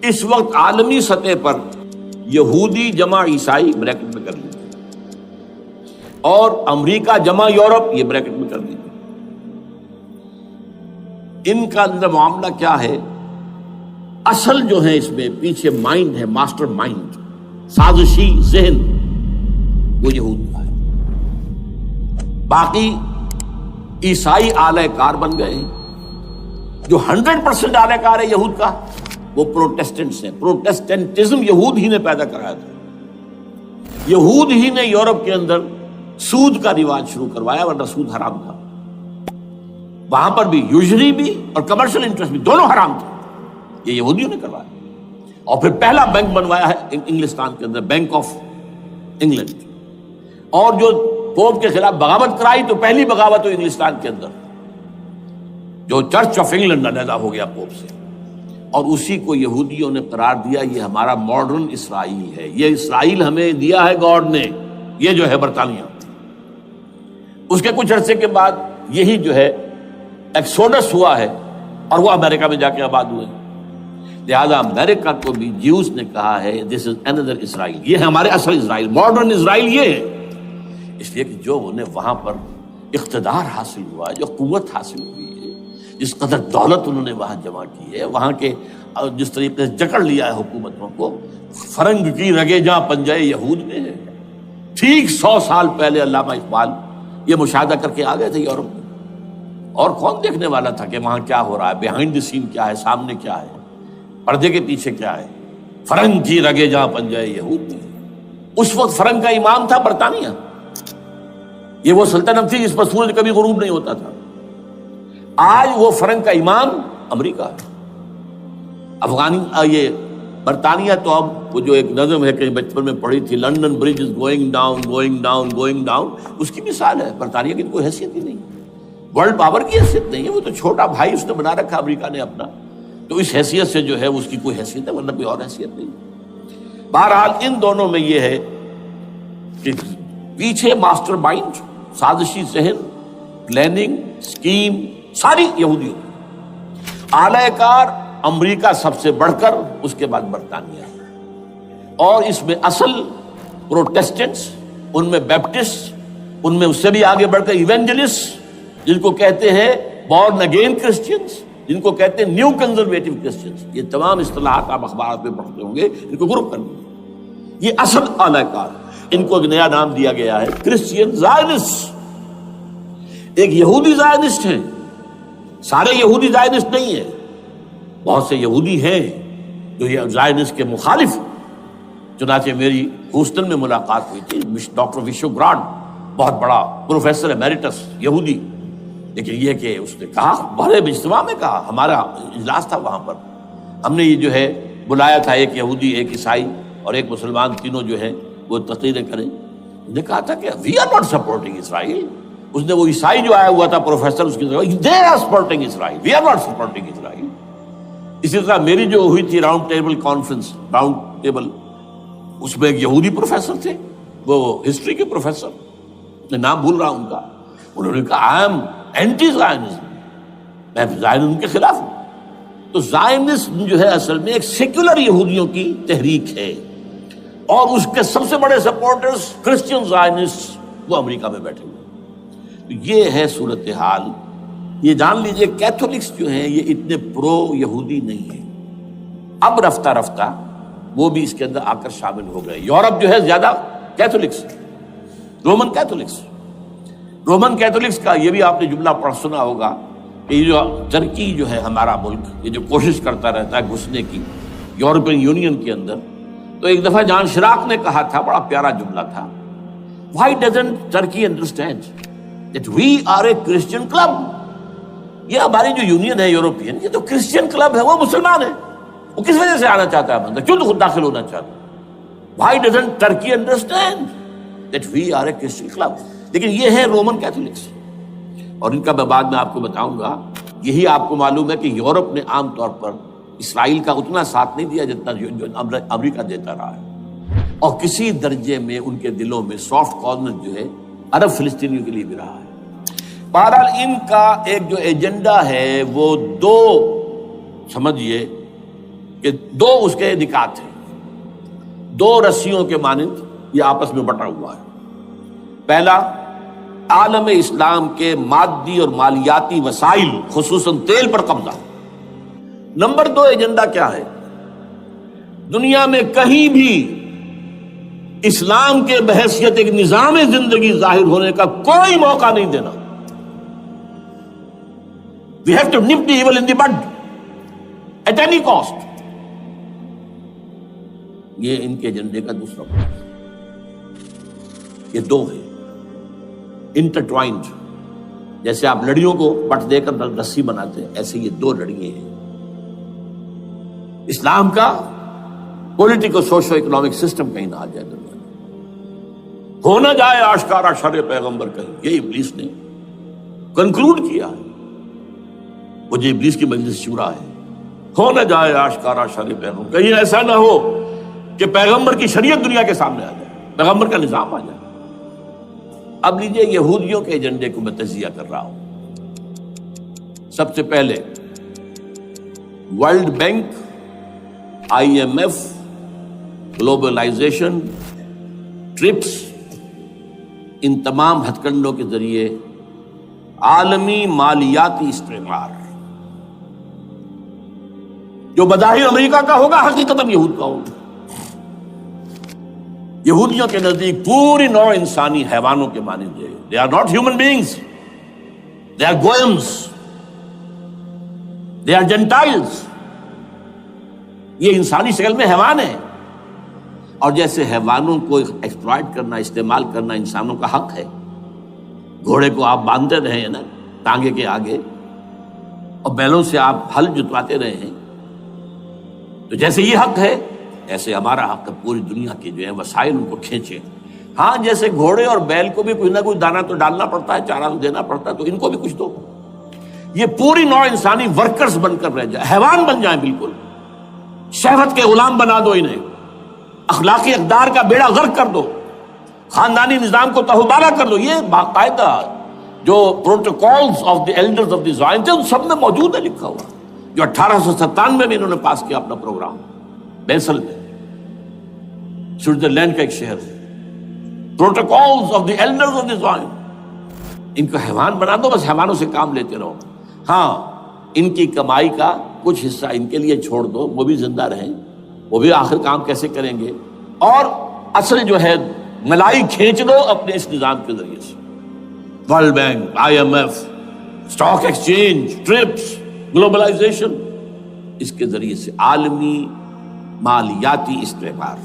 اس وقت عالمی سطح پر یہودی جمع عیسائی بریکٹ میں کر لیجیے، اور امریکہ جمع یورپ یہ بریکٹ میں کر لیجیے۔ ان کا اندر معاملہ کیا ہے؟ اصل جو ہے اس میں پیچھے مائنڈ ہے، ماسٹر مائنڈ، سازشی ذہن، وہ یہود کا ہے۔ باقی عیسائی اعلی کار بن گئے ہیں۔ جو 100% اعلی کار ہے یہود کا وہ پروٹیسٹنٹس ہیں۔ پروٹیسٹنٹزم یہود ہی نے پیدا کرایا تھا، یہود ہی نے یورپ کے اندر سود کا رواج شروع کروایا، ورنہ سود حرام تھا۔ وہاں پر بھی یوزری بھی اور کمرشل انٹرسٹ بھی دونوں حرام تھے، یہ یہودیوں نے کروایا۔ اور پھر پہلا بینک بنوایا ہے انگلستان کے اندر، بینک آف انگلینڈ۔ اور جو پوپ کے خلاف بغاوت کرائی تو پہلی بغاوت ہوئی انگلستان کے اندر، جو چرچ آف انگلینڈ علیحدہ ہو گیا پوپ سے، اور اسی کو یہودیوں نے قرار دیا یہ ہمارا ماڈرن اسرائیل ہے، یہ اسرائیل ہمیں دیا ہے گاڈ نے، یہ جو ہے برطانیہ۔ اس کے کچھ عرصے کے بعد یہی جو ہے ایکسوڈس ہوا ہے اور وہ امریکہ میں جا کے آباد ہوئے۔ لہذا امریکہ کو بھی جیوز نے کہا ہے دس از اندر اسرائیل، یہ ہے ہمارے اصل اسرائیل، ماڈرن اسرائیل یہ ہے۔ اس لیے کہ جو انہیں وہاں پر اقتدار حاصل ہوا ہے، جو قوت حاصل ہوئی ہے، جس قدر دولت انہوں نے وہاں جمع کی ہے، وہاں کے جس طریقے سے جکڑ لیا ہے حکومتوں کو، فرنگ کی رگے جہاں پنجے یہود میں ہے۔ ٹھیک 100 سال پہلے علامہ اقبال یہ مشاہدہ کر کے آ گئے تھے یورپ میں، اور کون دیکھنے والا تھا کہ وہاں کیا ہو رہا ہے، بیہائنڈ دی سین کیا ہے، سامنے کیا ہے، پردے کے پیچھے کیا ہے۔ فرنگ کی رگے جہاں پنجے یہود میں۔ اس وقت فرنگ کا امام تھا برطانیہ، یہ وہ سلطنت تھی جس پر سورج کبھی غروب نہیں ہوتا تھا۔ آج وہ فرنگ کا امام امریکہ ہے۔ یہ برطانیہ تو اب وہ جو ایک نظم ہے کہ بچپن میں پڑھی تھی، London Bridge is going down going down going down, اس کی مثال ہے۔ برطانیہ کی کوئی حیثیت ہی نہیں، ورلڈ پاور کی حیثیت نہیں ہے، وہ تو چھوٹا بھائی اس نے بنا رکھا امریکہ نے اپنا، تو اس حیثیت سے جو ہے اس کی کوئی حیثیت ہے، ورنہ کوئی اور حیثیت نہیں۔ بہرحال ان دونوں میں یہ ہے کہ پیچھے ماسٹر مائنڈ، سازشی ذہن، پلاننگ، اسکیم ساری یہودیوں کی۔ اعلی کار امریکہ سب سے بڑھ کر، اس کے بعد برطانیہ ہے، اور اس میں اصل پروٹیسٹنٹس، ان میں بیپٹسٹ، ان میں اس سے بھی آگے بڑھ کر ایونجلسٹ، جن کو کہتے ہیں بورن اگین کرسچنز، جن کو کہتے ہیں نیو کنزرویٹو کرسچنز، یہ تمام اصطلاحات آپ اخبارات میں پڑھتے ہوں گے، ان کو گروپ کرنا۔ یہ اصل اعلی کار، ان کو ایک نیا نام دیا گیا ہے کرسچین زائنسٹ۔ ایک یہودی زائنسٹ ہیں، سارے یہودی زائنسٹ نہیں ہیں، بہت سے یہودی ہیں جو یہ زائنسٹ کے مخالف۔ چنانچہ میری ہوسٹن میں ملاقات ہوئی تھی ڈاکٹر وشو گرانٹ، بہت بڑا پروفیسر ایمیریٹس یہودی، لیکن یہ کہ اس نے کہا، بڑے اجتماع میں کہا، ہمارا اجلاس تھا وہاں پر، ہم نے یہ جو ہے بلایا تھا ایک یہودی، ایک عیسائی اور ایک مسلمان، تینوں جو ہے وہ تقریریں کریں۔ نے کہا تھا کہ وی آر ناٹ سپورٹنگ اسرائیل۔ اس نے وہ عیسائی جو آیا ہوا تھا پروفیسر، اس کی طرف they are supporting Israel, we are not supporting Israel. اسی طرح میری جو ہوئی تھی round table conference, round table, اس میں ایک یہودی پروفیسر تھے، وہ ہسٹری کے پروفیسر، میں نام بھول رہا ہوں ان کا، انہوں نے کہا آئی ایم اینٹی زائنزم، میں زائنزم کے خلاف ہوں۔ تو زائنزم جو ہے اصل میں ایک سیکولر یہودیوں کی تحریک ہے، اور اس کے سب سے بڑے سپورٹرز کرسچین زائنسٹ وہ امریکہ میں بیٹھے ہوئے۔ تو یہ ہے صورتحال۔ یہ جان لیجئے کیتھولکس جو ہیں یہ اتنے پرو یہودی نہیں ہیں، اب رفتہ رفتہ وہ بھی اس کے اندر آ کر شامل ہو گئے۔ یورپ جو ہے زیادہ Catholics, Roman Catholics, Roman Catholics کا یہ بھی آپ نے جملہ پڑھ سنا ہوگا کہ یہ جو ترکی جو ہے ہمارا ملک، یہ جو کوشش کرتا رہتا ہے گھسنے کی یورپین یونین کے اندر، تو ایک دفعہ جان شراق نے کہا تھا، بڑا پیارا جملہ تھا، why doesn't Turkey understand that we are a Christian club؟ یہ ہماری جو یونین ہے یورپین، یہ تو کرسچین کلب ہے، وہ مسلمان ہے، وہ کس وجہ سے آنا چاہتا ہے بندہ، کیوں تو خود داخل ہونا چاہتا ہے؟ why doesn't Turkey understand that we are a Christian club؟ لیکن یہ ہے رومن کیتھولکس، اور ان کا میں بعد میں آپ کو بتاؤں گا۔ یہی آپ کو معلوم ہے کہ یورپ نے عام طور پر اسرائیل کا اتنا ساتھ نہیں دیا جتنا جو امریکہ دیتا رہا ہے، اور کسی درجے میں ان کے دلوں میں سافٹ کارنر جو ہے عرب فلسطینیوں کے لیے بھی رہا ہے۔ بہرحال ان کا ایک جو ایجنڈا ہے وہ دو سمجھیے کہ دو اس کے نکات ہیں، دو رسیوں کے مانند یہ آپس میں بٹا ہوا ہے۔ پہلا، عالم اسلام کے مادی اور مالیاتی وسائل خصوصاً تیل پر قبضہ۔ نمبر دو ایجنڈا کیا ہے؟ دنیا میں کہیں بھی اسلام کے بحیثیت ایک نظام زندگی ظاہر ہونے کا کوئی موقع نہیں دینا۔ We have to nip the evil in the bud at any cost۔ یہ ان کے ایجنڈے کا دوسرا پوائنٹ۔ یہ دو ہیں انٹرٹوائنڈ، جیسے آپ لڑیوں کو پٹ دے کر رسی بناتے ہیں، ایسے یہ دو لڑیے ہیں۔ اسلام کا پولیٹیکل سوشو اکنامک سسٹم کہیں نہ آ جائے دنیا میں، ہو نہ جائے آشکارا شر پیغمبر کہیں، یہ ابلیس نے کنکلوڈ کیا ہے۔ وہ جو ابلیس کی مجلس شورا ہے، ہو نہ جائے آشکارا شر پیغمبر، کہیں ایسا نہ ہو کہ پیغمبر کی شریعت دنیا کے سامنے آ جائے، پیغمبر کا نظام آ جائے۔ اب لیجئے یہودیوں کے ایجنڈے کو میں تجزیہ کر رہا ہوں۔ سب سے پہلے World Bank, I M F, globalisation, TRIPS, ان تمام ہتھ کنڈوں کے ذریعے عالمی مالیاتی استعمار، جو بظاہر امریکہ کا ہوگا حقیقتاً یہود کا ہوگا۔ یہودیوں کے نزدیک پوری نوع انسانی حیوانوں کے مانند ہے۔ They are not human beings. They are goyams. They are Gentiles. یہ انسانی شکل میں حیوان ہیں، اور جیسے حیوانوں کو ایکسپلائٹ کرنا، استعمال کرنا انسانوں کا حق ہے۔ گھوڑے کو آپ باندھتے رہے ہیں نا ٹانگے کے آگے، اور بیلوں سے آپ ہل جتواتے رہے ہیں، تو جیسے یہ حق ہے ایسے ہمارا حق ہے پوری دنیا کے جو ہے وسائل ان کو کھینچے۔ ہاں، جیسے گھوڑے اور بیل کو بھی کچھ نہ کچھ دانہ تو ڈالنا پڑتا ہے، چارہ تو دینا پڑتا ہے، تو ان کو بھی کچھ دو۔ یہ پوری نوع انسانی ورکرز بن کر رہ جائے، حیوان بن جائیں، بالکل شہوت کے غلام بنا دو انہیں، اخلاقی اقدار کا بیڑا غرق کر دو، خاندانی نظام کو تہوبالا کر دو۔ یہ باقاعدہ جو protocols of the elders of the Zion تھے، ان سب میں موجود ہے لکھا ہوا، جو 1897 میں انہوں نے پاس کیا اپنا پروگرام، بیسل میں، سوئٹزرلینڈ کا ایک شہر ہے۔ Protocols of the elders of the Zion, ان کو حیوان بنا دو، بس حیوانوں سے کام لیتے رہو۔ ہاں، ان کی کمائی کا کچھ حصہ ان کے لیے چھوڑ دو، وہ بھی زندہ رہیں، وہ بھی آخر کام کیسے کریں گے، اور اصل جو ہے ملائی کھینچ دو اپنے اس نظام کے ذریعے سے۔ World Bank, I M F, stock exchange, TRIPS, globalisation, اس کے ذریعے سے عالمی مالیاتی استعمار۔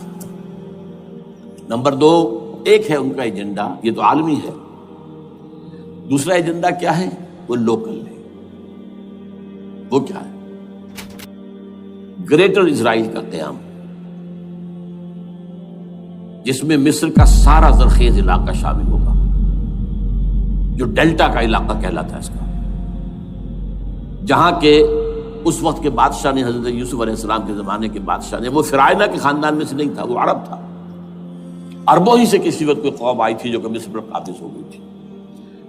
نمبر دو، ایک ہے ان کا ایجنڈا، یہ تو عالمی ہے۔ دوسرا ایجنڈا کیا ہے؟ وہ لوکل ہے۔ وہ کیا ہے؟ گریٹر اسرائیل کا قیام، جس میں مصر کا سارا زرخیز علاقہ شامل ہوگا، جو ڈیلٹا کا علاقہ کہلاتا ہے اس کا، جہاں کے اس وقت کے بادشاہ نے، حضرت یوسف علیہ السلام کے زمانے کے بادشاہ نے، وہ فرعونہ کے خاندان میں سے نہیں تھا، وہ عرب تھا۔ عربوں ہی سے کسی وقت کوئی قوم آئی تھی جو کہ مصر پر قابض ہو گئی تھی،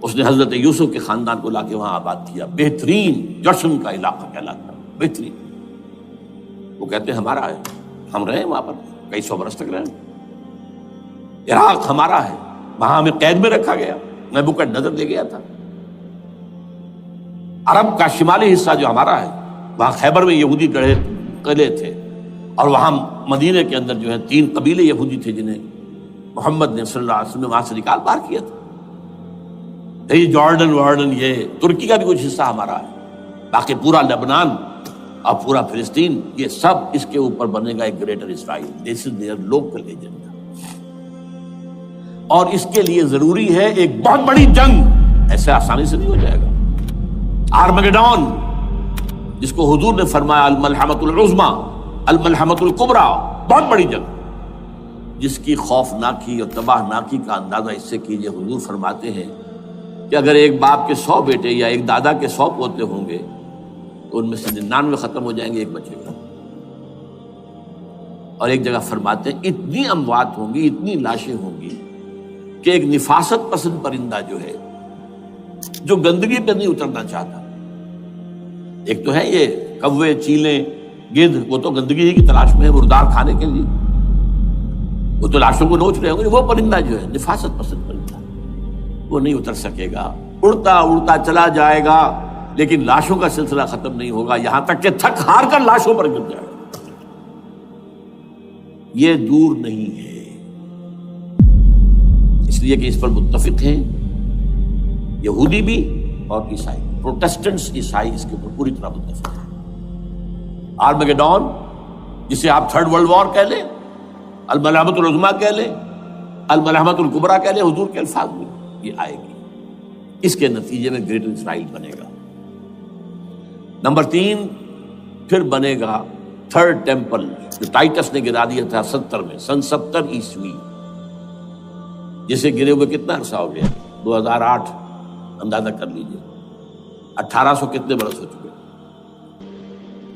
اس نے حضرت یوسف کے خاندان کو لا کے وہاں آباد کیا۔ بہترین جشن کا علاقہ کہلاتا ہے، بہترین۔ وہ کہتے ہیں ہمارا ہے، ہم رہے وہاں پر کئی سو برس تک رہے۔ عراق ہمارا ہے، وہاں ہمیں قید میں رکھا گیا، نبوکدنضر لے گیا تھا۔ عرب کا شمالی حصہ جو ہمارا ہے، وہاں خیبر میں یہودی قلعے تھے، اور وہاں مدینے کے اندر جو ہے 3 قبیلے یہودی تھے جنہیں محمد نے صلی اللہ علیہ وسلم نے وہاں سے نکال باہر کیا تھا۔ یہ جارڈن وارڈن، یہ ترکی کا بھی کچھ حصہ ہمارا ہے، باقی پورا لبنان اور پورا فلسطین، یہ سب اس کے اوپر بنے گا ایک greater Israel. This is there local agenda, اور اس کے لیے ضروری ہے ایک بہت بڑی جنگ، ایسے آسانی سے نہیں ہو جائے گا۔ آرمگیڈون، جس کو حضور نے فرمایا الملحمۃ العظمی، الملحمۃ الکبریٰ، بہت بڑی جنگ، جس کی خوفناکی اور تباہ ناکی کا اندازہ اس سے کیجئے۔ حضور فرماتے ہیں کہ اگر ایک باپ کے 100 بیٹے یا ایک دادا کے 100 پوتے ہوں گے تو ان میں سے 99 ختم ہو جائیں گے، ایک بچے گا۔ اور ایک جگہ فرماتے ہیں اتنی اموات ہوں گی، اتنی لاشیں ہوں گی کہ ایک نفاست پسند پرندہ جو ہے، جو گندگی پہ نہیں اترنا چاہتا، ایک تو ہے یہ کوے، چیلیں، گدھ وہ تو گندگی کی تلاش میں ہے مردار کھانے کے لیے، وہ تو لاشوں کو نوچ رہے ہوں گے. وہ پرندہ جو ہے نفاست پسند پرندہ، وہ نہیں اتر سکے گا، اڑتا اڑتا چلا جائے گا، لیکن لاشوں کا سلسلہ ختم نہیں ہوگا یہاں تک کہ تھک ہار کر لاشوں پر گر جائے گا. یہ دور نہیں ہے، اس لیے کہ اس پر متفق ہیں یہودی بھی اور عیسائی. پروٹسٹنٹس عیسائی اس کے اوپر پوری طرح متفق ہیں. آرمیگیڈون جسے آپ تھرڈ ورلڈ وار کہہ لیں، الملحمۃ العظمیٰ کہہ لیں، الملحمۃ الکبریٰ کہہ لیں، حضور کے الفاظ میں یہ آئے گی. اس کے نتیجے میں گریٹر اسرائیل بنے گا. نمبر 3 پھر بنے گا تھرڈ ٹیمپل جو ٹائٹس نے گرا دیا تھا 70 میں، سن 70 عیسوی، جسے گرے ہوئے کتنا عرصہ ہو گیا؟ 2008. اندازہ کر لیجئے 1800 کتنے برس ہو چکے.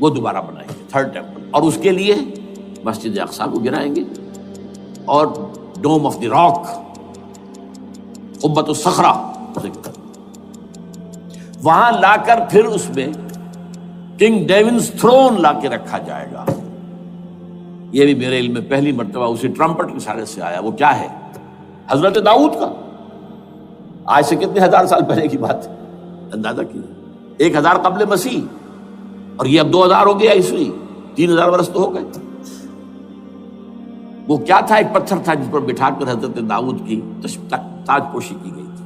وہ دوبارہ بنائیں گے تھرڈ ٹیمپل، اور اس کے لیے مسجد اقصی کو گرائیں گے اور ڈوم آف دی راک، قبۃ الصخرہ، وہاں لا کر پھر اس میں کنگ ڈیونز تھرون لا کے رکھا جائے گا. یہ بھی میرے علم میں پہلی مرتبہ اسی ٹرمپٹ کے اشارے سے آیا. وہ کیا ہے؟ حضرت داؤد کا. آج سے کتنے ہزار سال پہلے کی بات ہے، اندازہ کیجیے. 1000 قبل مسیح، اور یہ اب 2000 ہو گیا عیسوی، 3000 برس تو ہو گئے. وہ کیا تھا؟ ایک پتھر تھا جس پر بٹھا کر حضرت داؤد کی تاج پوشی کی گئی تھی.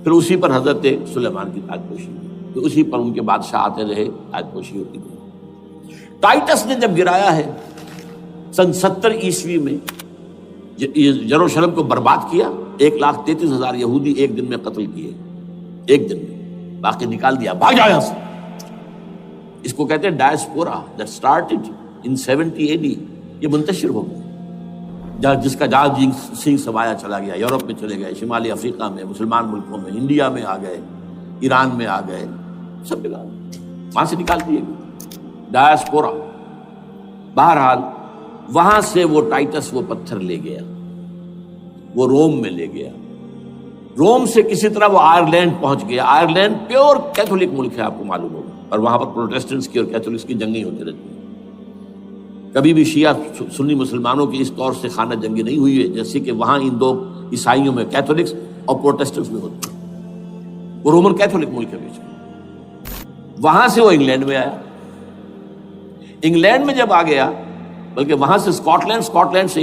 پھر اسی پر حضرت سلیمان کی تاج پوشی کی، پھر اسی پر ان کے بادشاہ آتے رہے، تاج پوشی ہوتی گئی. ٹائٹس نے جب گرایا ہے سن 70 عیسوی میں، یروشلم کو برباد کیا، 1,33,000 یہودی ایک دن میں قتل کیے، ایک دن میں، باقی نکال دیا، بھاگ جاؤ یہاں سے. اس کو کہتے ہیں diaspora that started in 70 AD. یہ منتشر ہو گیا، جس کا جہاز سنگھ سمایا چلا گیا، یورپ میں چلے گئے، شمالی افریقہ میں، مسلمان ملکوں میں، انڈیا میں آ گئے، ایران میں آ گئے، سب جگہ وہاں سے نکال دیے گئے، ڈائسپورا. بہرحال وہاں سے وہ ٹائٹس وہ پتھر لے گیا، وہ روم میں لے گیا. روم سے کسی طرح وہ آئرلینڈ پہنچ گیا. آئرلینڈ پیور کیتھولک ملک ہے، آپ کو معلوم ہوگا، اور وہاں پر پروٹیسٹنٹس کی اور کیتھولکس کی جنگیں ہوتی رہتی ہیں. کبھی بھی شیعہ سنی مسلمانوں کی اس طور سے خانہ جنگی نہیں ہوئی ہے جیسے کہ وہاں ان دو عیسائیوں میں، کیتھولکس اور پروٹیسٹنٹس میں ہوتی ہے. وہ رومن کیتھولک ملک ہے بیچ میں. وہاں سے وہ انگلینڈ میں آیا. انگلینڈ میں جب آ گیا، بلکہ وہاں سے اسکاٹ لینڈ سے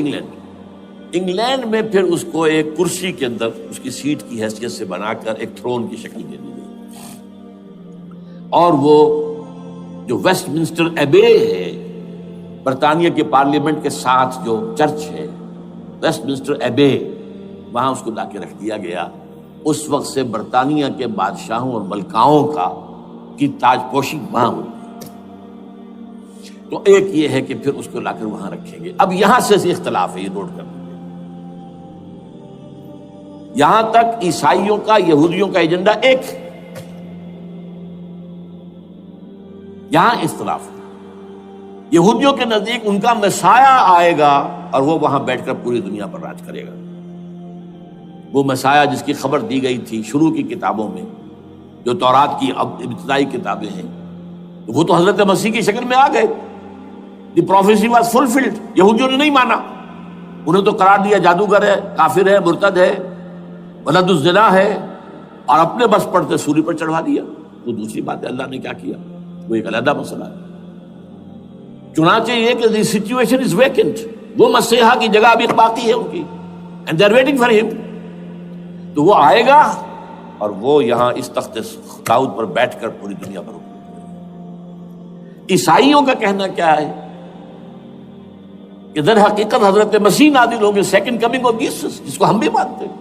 انگلینڈ میں پھر اس کو ایک کرسی کے اندر اس کی سیٹ کی حیثیت سے بنا کر ایک تھرون کی شکل دے دی گئی. اور وہ جو ویسٹ منسٹر ایبے ہے، برطانیہ کے پارلیمنٹ کے ساتھ جو چرچ ہے، ویسٹ منسٹر ایبے، وہاں اس کو لا کے رکھ دیا گیا. اس وقت سے برطانیہ کے بادشاہوں اور ملکاؤں کی تاج پوشی وہاں ہوئی. تو ایک یہ ہے کہ پھر اس کو لا کر وہاں رکھیں گے. اب یہاں سے اختلاف ہے، یہ نوٹ کر لیں. یہاں تک عیسائیوں کا، یہودیوں کا ایجنڈا ایک، یہاں اختلاف ہے. یہودیوں کے نزدیک ان کا مسیح آئے گا اور وہ وہاں بیٹھ کر پوری دنیا پر راج کرے گا. وہ مسیح جس کی خبر دی گئی تھی شروع کی کتابوں میں، جو تورات کی ابتدائی کتابیں ہیں، وہ تو حضرت مسیح کی شکل میں آ گئے. دی پروفیسی واز فلفلڈ. یہودیوں نے نہیں مانا، انہیں تو قرار دیا جادوگر ہے، کافر ہے، مرتد ہے، ولد الزنا ہے، اور اپنے بس پڑتے سولی پر چڑھوا دیا. وہ دوسری بات ہے، اللہ نے کیا کیا وہ ایک علیحدہ مسئلہ ہے. چنانچہ یہ کہ دی سچویشن از ویکنٹ، وہ مسیحا کی جگہ ابھی باقی ہے ان کی، and they are waiting for ہم. تو وہ آئے گا اور وہ یہاں اس تخت داؤد پر بیٹھ کر پوری دنیا پر حکم کرے گا. عیسائیوں کا کہنا کیا ہے کہ در حقیقت حضرت مسیح نازل ہوں گے، سیکنڈ کمنگ آف جیسس، جس کو ہم بھی مانتے ہیں.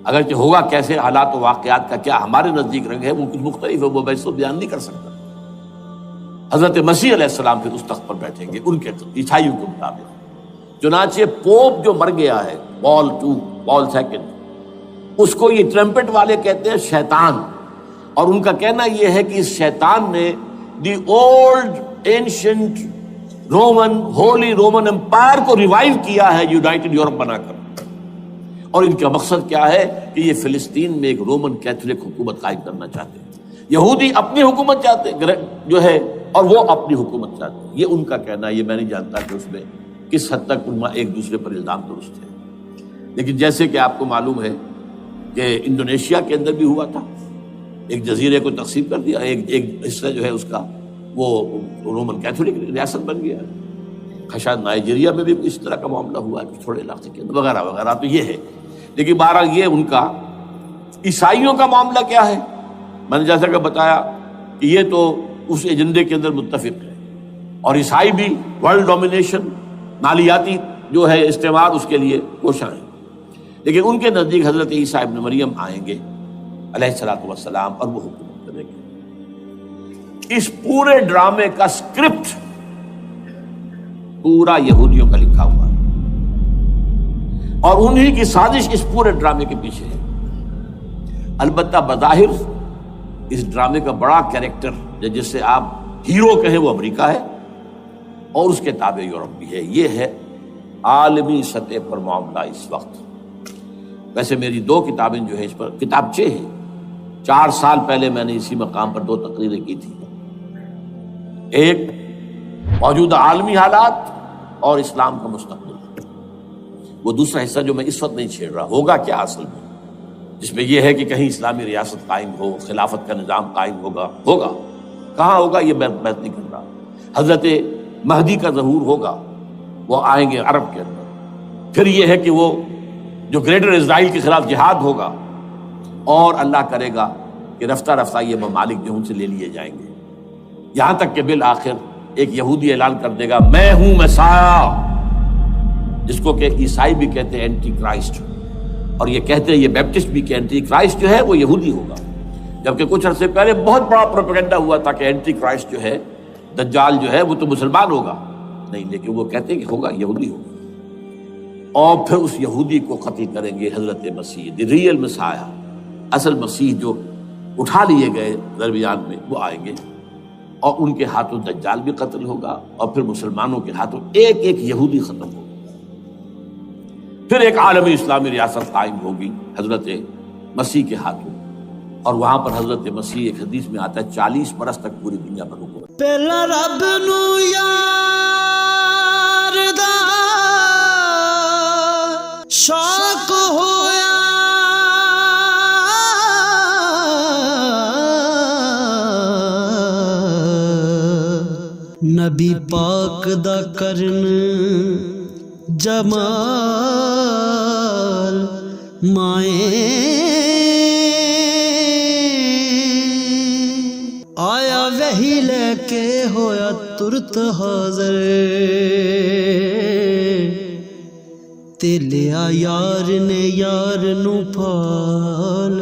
اگرچہ ہوگا کیسے، حالات و واقعات کا کیا ہمارے نزدیک رنگ ہے وہ کچھ مختلف ہے، وہ میں اس کو بیان نہیں کر سکتا. حضرت مسیح علیہ السلام پھر اس تخت پر بیٹھیں گے ان کے عیسائیوں کے مطابق. چنانچہ پوپ جو مر گیا ہے، پال سیکنڈ، اس کو یہ ٹرمپٹ والے کہتے ہیں شیطان. اور ان کا کہنا یہ ہے کہ اس شیطان نے the old ancient Roman holy Roman empire کو ریوائیو کیا ہے یونائٹڈ یورپ بنا کر. اور ان کا مقصد کیا ہے کہ یہ فلسطین میں ایک رومن کیتھولک حکومت قائم کرنا چاہتے ہیں. یہودی اپنی حکومت چاہتے جو ہے اور وہ اپنی حکومت چاہتے ہیں. یہ ان کا کہنا ہے. یہ میں نہیں جانتا کہ اس میں کس حد تک علماء ایک دوسرے پر الزام درست ہے. لیکن جیسے کہ آپ کو معلوم ہے کہ انڈونیشیا کے اندر بھی ہوا تھا, ایک جزیرے کو تقسیم کر دیا, ایک حصہ جو ہے اس کا وہ رومن کیتھولک ریاست بن گیا. شاید نائجیریا میں بھی اس طرح کا معاملہ ہوا ہے تھوڑے علاقے کے اندر وغیرہ وغیرہ. تو یہ ہے. لیکن بہرحال یہ ان کا. عیسائیوں کا معاملہ کیا ہے؟ میں نے جیسا کہ بتایا کہ یہ تو اس ایجنڈے کے اندر متفق ہے, اور عیسائی بھی ورلڈ ڈومینیشن, مالیاتی جو ہے استعمار, اس کے لیے کوشاں ہیں. لیکن ان کے نزدیک حضرت عیسیٰ ابن مریم آئیں گے علیہ الصلوۃ والسلام, اور وہ حکومت کریں گے. اس پورے ڈرامے کا اسکرپٹ پورا یہودیوں کا لکھا ہوا ہے, اور انہی کی سازش اس پورے ڈرامے کے پیچھے ہے. البتہ بظاہر اس ڈرامے کا بڑا کیریکٹر جس سے آپ ہیرو کہیں وہ امریکہ ہے, اور اس کے تابع یورپ بھی ہے. یہ ہے عالمی سطح پر معاملہ اس وقت. ویسے میری 2 کتابیں جو ہے اس پر کتابچے ہیں. 4 سال پہلے میں نے اسی مقام پر 2 تقریریں کی تھی. ایک موجودہ عالمی حالات اور اسلام کا مستقبل. وہ دوسرا حصہ جو میں اس وقت نہیں چھیڑ رہا, ہوگا کیا اصل میں, جس میں یہ ہے کہ کہیں اسلامی ریاست قائم ہو, خلافت کا نظام قائم ہوگا کہاں ہوگا یہ میں بحث نہیں کر رہا. حضرت مہدی کا ظہور ہوگا, وہ آئیں گے عرب کے اندر. پھر یہ ہے کہ وہ جو گریٹر اسرائیل کے خلاف جہاد ہوگا, اور اللہ کرے گا کہ رفتہ رفتہ یہ ممالک جو ان سے لے لیے جائیں گے, یہاں تک کہ بالآخر ایک یہودی اعلان کر دے گا میں ہوں مسیح, جس کو کہ عیسائی بھی کہتے ہیں اینٹی کرائسٹ, اور یہ کہتے ہیں یہ بیپٹسٹ بھی کہ اینٹی کرائسٹ جو ہے وہ یہودی ہوگا. جبکہ کچھ عرصے پہلے بہت بڑا پروپیگنڈا ہوا تھا کہ اینٹی کرائسٹ جو ہے, دجال جو ہے, وہ تو مسلمان ہوگا. نہیں, لیکن وہ کہتے ہیں کہ ہوگا یہودی ہوگا. اور پھر اس یہودی کو قتل کریں گے حضرت مسیح, دی ریئل مسیح, اصل مسیح جو اٹھا لیے گئے درمیان میں, وہ آئیں گے, اور ان کے ہاتھوں دجال بھی قتل ہوگا, اور پھر مسلمانوں کے ہاتھوں ایک ایک یہودی ختم ہوگا. پھر ایک عالمی اسلامی ریاست قائم ہوگی حضرت مسیح کے ہاتھوں, اور وہاں پر حضرت مسیح, ایک حدیث میں آتا ہے 40 برس تک پوری دنیا پر حکومت. پہلا رب نو یار دا شوق ہویا, نبی پاک دا کرن جمال مائیں آیا وہی لے کے ہویا ترت حاضر, تے لیا یار نے یار نو پال